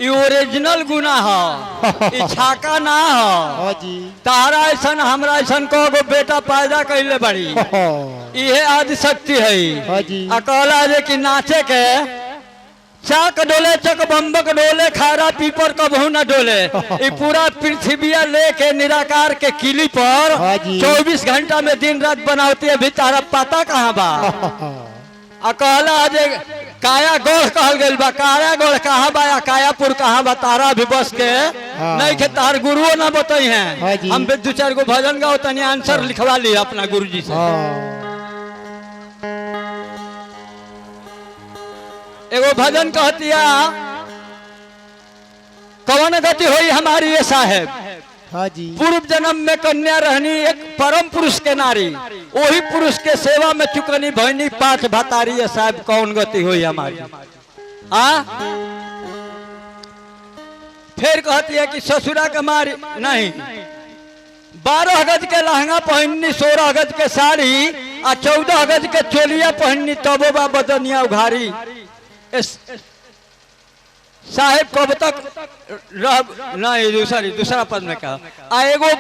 ये ओरिजिनल गुना है, ये छाका ना है। तारा ऐसा हमरा ऐसा को बेटा पैदा कैले बड़ी, ये आदि शक्ति है। अकला जे कि नाचे के चाक डोले चक बम्बक डोले खारा पीपर कबहू न डोले। ये पूरा पृथ्वी लेके निराकार के किली पर 24 घंटा में दिन रात बनाती है, भी तारा पता कहाँ बा। अकला जे काया गोड़ कहल गल बा, काया गोड़ कहाँ बा, कायापुर कहाँ बा, तारा भी बस के नहीं के तार गुरुओं ना बताई हैं। हम भी 2-4 गो भजन गाओ तनी आंसर लिखवा ली अपना गुरुजी से। एगो भजन कहतिया, कौन गति हुई हमारी ये साहेब, पूर्व जन्म में कन्या रहनी एक परम पुरुष के नारी, वही पुरुष के सेवा में चुकनी भैनी 5 भतारी ये साहब, कौन गति हुई हमारी। फिर कहती है कि ससुरा के मारी नहीं, 12 गज के लहंगा पहननी, 16 गज के साड़ी और 14 गज के चोलिया पहननी, तबो बा बदनिया उघारी। साहेब कब तक रह नहीं, दूसरा पद में कहा एगो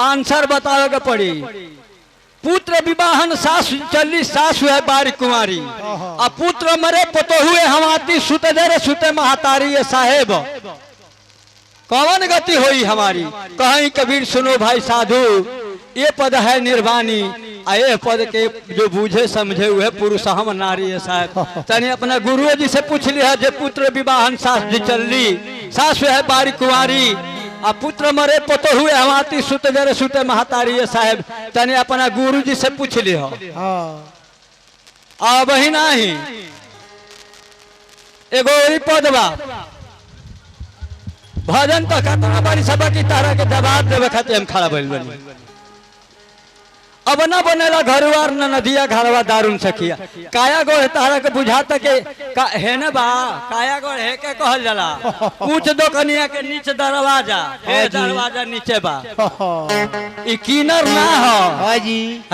आंसर बतावे के पड़ी। पुत्र विवाहन सास चली, सास है बारी कुमारी, और पुत्र मरे पतो हुए हमाती, सुते देरे सुते महातारी। ये साहेब कौन गति हुई हमारी। कहीं कबीर सुनो भाई साधु, ये पद है निर्वाणी, ये पद के जो बूझे समझे हुए पुरुष हम नारी है साहब। तनी अपना गुरु जी से पूछ लिया, जे पुत्र विवाहन सास जी चलली, सास है बारी कुंवारी, आ पुत्र मरे पतो हुए हमाती, सुते जरे सुते महातारी है साहब। तनी अपना गुरु जी से पूछ लिया। अब ही नहीं एगो पद बा, भजन तो कतना बड़ी सभा की तारा के जवाब देवे खातिर हम खड़ा भइल बनी। अब न बनेला घरवार न नदिया घरवा दारुन सखिया। काया गोड़ तारा के बुझाता के है न बा, काया गोड़ है के कहल जाला। पूछ दो कनिया के नीचे दरवाजा है, दरवाजा नीचे बा, ई किनर ना हो जी,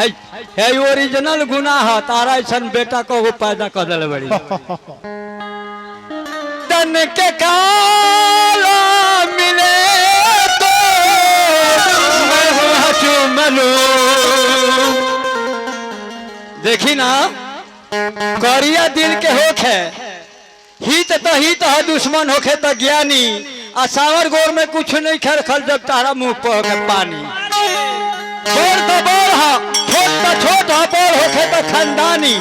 है ओरिजिनल गुना हो। तारा ऐसन बेटा को पैदा कर देले बड़ी। तन के काला मिले तो मनु, देखी ना करिया दिल के होखे, हित तो हित है, दुश्मन होखे तो ज्ञानी। आ सावर गोर में कुछ नहीं खर खल, जब तारा मुंह पर होके पानी। छोट तो बड़ है, छोट तो छोट है, बड़ होखे तो खानदानी।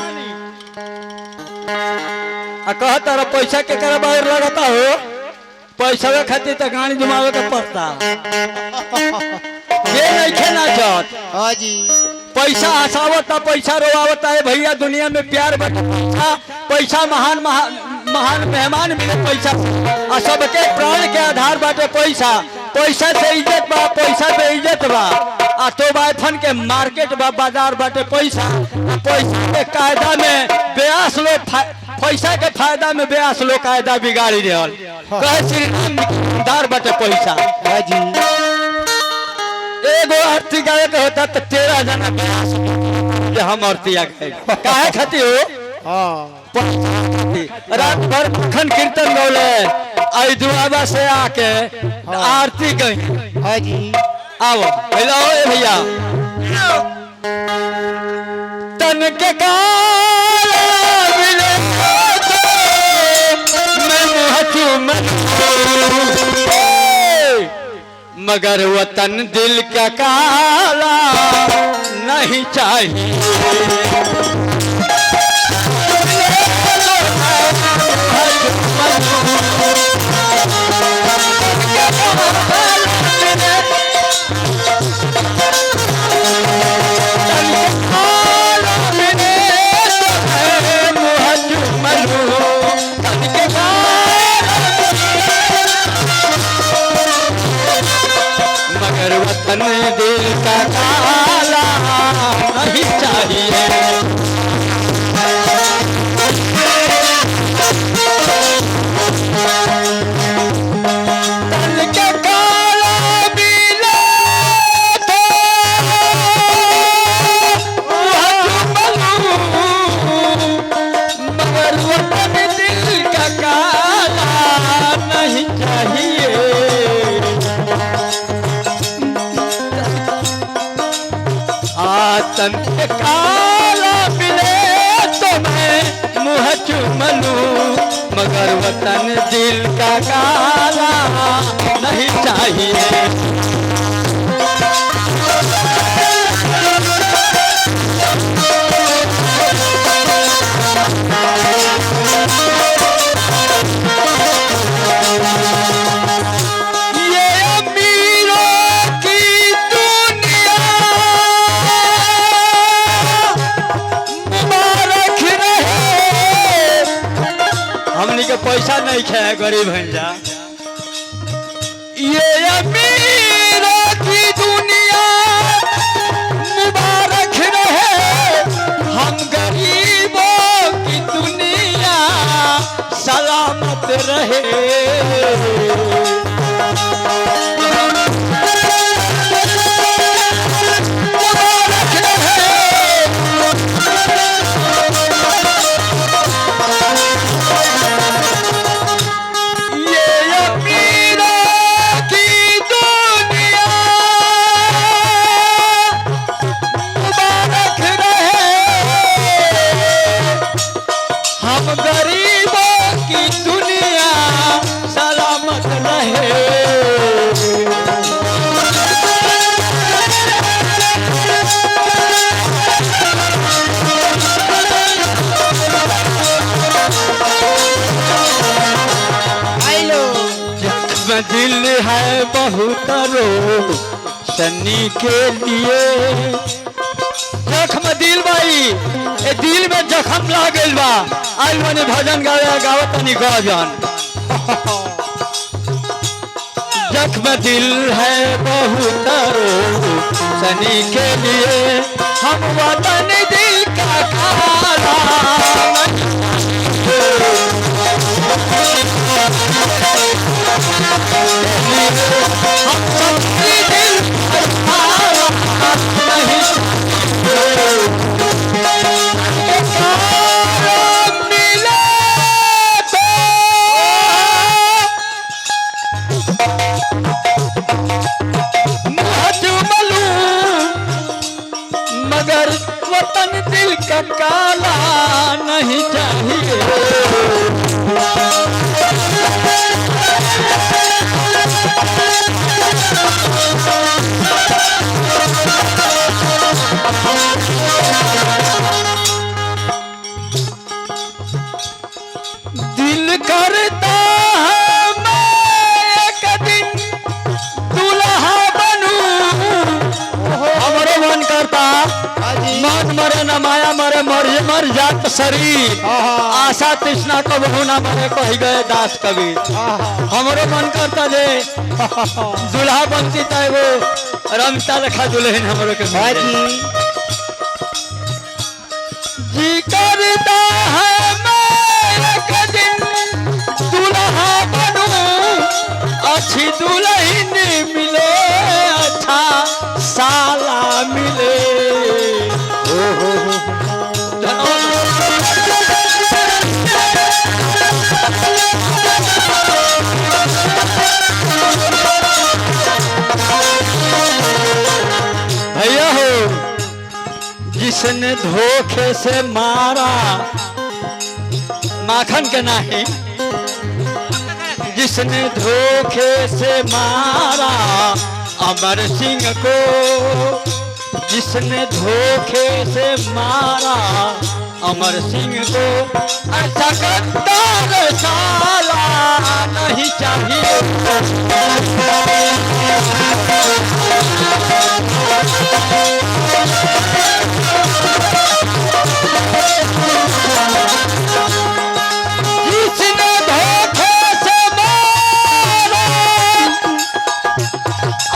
आ कह तारा पैसा के करे बाहर लगता हो, पैसा खातिर तो गाड़ी जुमावे के पड़ता। ये नहीं खेना चाहत जी, पैसा हंसावता पैसा रोवावता है भैया। दुनिया में प्यार बटा पैसा, पैसा महान महान मेहमान मिले पैसा, और सबके प्राण के आधार बाटे पैसा। पैसा से इज्जत बा, पैसा पे इज्जत बा, आ तो बाइफन के मार्केट बा, बाजार बाटे पैसा। पैसा के कायदा में ब्यास लोग, पैसा के फायदा में ब्यास लोग कायदा बिगाड़ी रहल। कहे श्री राम बाटे पैसा जी। एगो आरती गाय के होता तो 13 जना ब्यास हम आरती आ गए। काहे खाती हो? रात भर मखन कीर्तन गौले, आई दुआबा से आके आरती गई जी। आओ हेलो भैया, तन के काला मिले तो मैं मुहचूमन, मगर वतन दिल का काला नहीं चाहिए। वतन दिल का काला नहीं चाहिए। तन पे काला मिले तो मैं मुँह चूम लूं, मगर वतन दिल का काला नहीं चाहिए। पैसा नहीं खाया गरीब भंजा, ये अमीरों की दुनिया मुबारक रहे, हम गरीबों की दुनिया सलामत रहे। दिल है बहुत रोशनी के लिए, जख्म दिल भाई, ए दिल में जख्म लागल बा, आइल बने भजन गावे गावतनी गजन। जख्म दिल है बहुत रोशनी के लिए, हम वतन दिल का काला मगर वतन दिल का काला नहीं चाहिए। दिल करता है मैं एक दिन दूल्हा बनूं, हमारे मन करता मन मरे न माया मरे, मर जात शरीर, आशा तृष्णा कब होना मरे, कही गए दास कबीर। हमारे मन करता जे दूल्हा बनती था वो रमता रखा दुल्हन हमरो के जी करता है मैं एक दिन दूल्हा बनूं, अच्छी दुल्हन मिले, अच्छा साला मिले। भैया हो जिसने धोखे से मारा माखन के नाही, जिसने धोखे से मारा अमर सिंह को, जिसने धोखे से मारा अमर सिंह को, ऐसा गद्दार साला नहीं चाहिए। जिसने धोखे से मारा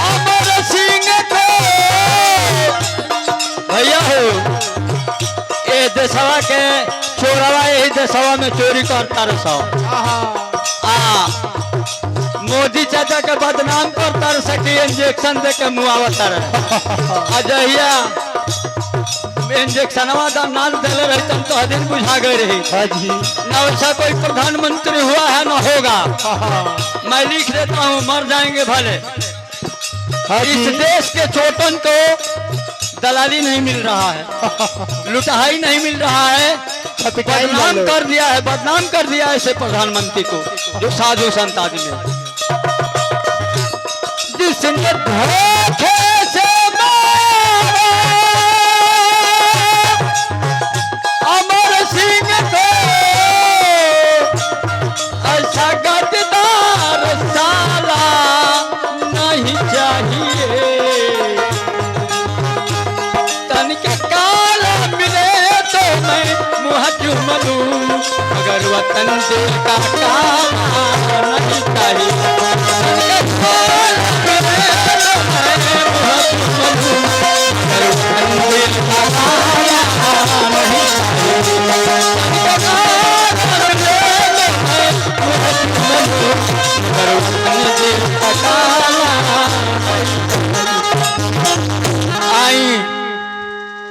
अमर सिंह को, भैया हो ये देशवा के चोरवा यही देशवा में चोरी करता रहो, मोदी चाचा के बदनाम करता सके, इंजेक्शन दे के मुआवता रहे। अजहिया इंजेक्शनवा दाम नाल देले रहते तो दिन बुझा गए रही ना, वैसा कोई प्रधानमंत्री हुआ है ना होगा। मैं लिख देता हूँ, मर जाएंगे भले। इस देश के चोटन को दलाली नहीं मिल रहा है, लुटाई नहीं मिल रहा है, बदनाम कर दिया है, बदनाम कर दिया है ऐसे प्रधानमंत्री को जो साधु संत आदमी है, जिसने धोखे से मारा अमर सिंह को, ऐसा गद्दार साला नहीं चाहिए। तन के काला मिले तो मैं मुँह चूम लूं, मगर वतन दिल का काला